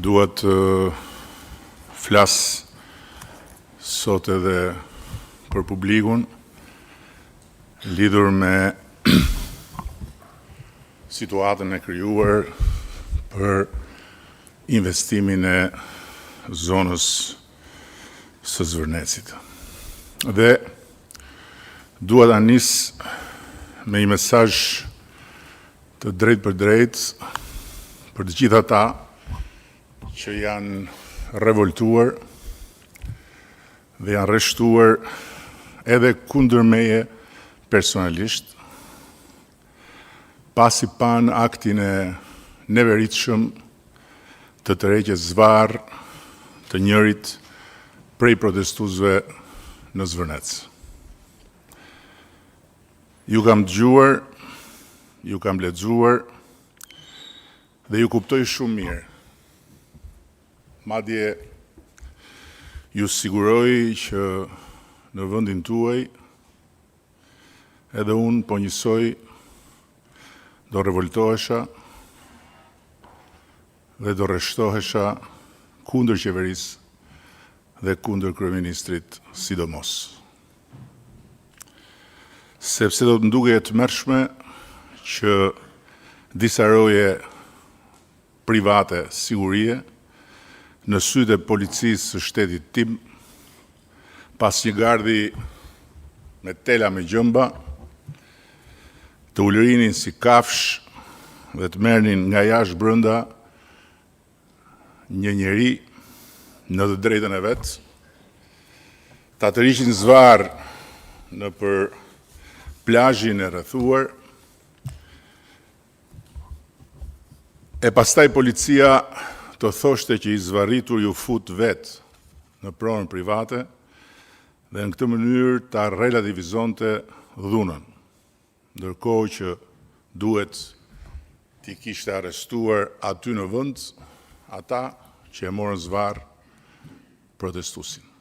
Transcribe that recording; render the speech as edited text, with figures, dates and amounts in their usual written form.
Duhet të flas sot edhe për publikun lidhur me situatën e krijuar për investimin e zonës së Zvërnecit. Dhe dua ta nis me një mesazh të drejtë për drejtë për të gjithë ata që janë revoltuar dhe janë rreshtuar edhe kundër meje personalisht, pasi pan aktin e neveritshëm të tërheqjes zvarr të njërit prej protestuesve në Zvërnec. Ju kam dëgjuar, ju kam lexuar dhe ju kuptoj shumë mirë. Madje ju siguroj që në vendin tuaj edhe unë po njësoj do revoltohesha dhe do rreshtohesha kundër qeverisë dhe kundër kryeministrit sidomos. Sepse do të nduket e tmerrshme që disa roje private sigurie në sytë e policisë së shtetit tim, pas një gardhi me tela me gjëmba, të ulërinin si kafsh dhe të merrnin nga jashtë brenda një njeri në të drejtën e vet, ta tërhiqin zvarr nëpër plazhin e rrethuar, e pastaj policia të thoshte që i zvarritur ju fut vet në pronën private dhe në këtë mënyrë ta relativizonte dhunën, ndërkohë që duhet t'i kishte arrestuar aty në vend ata që e morën zvarr protestuesin.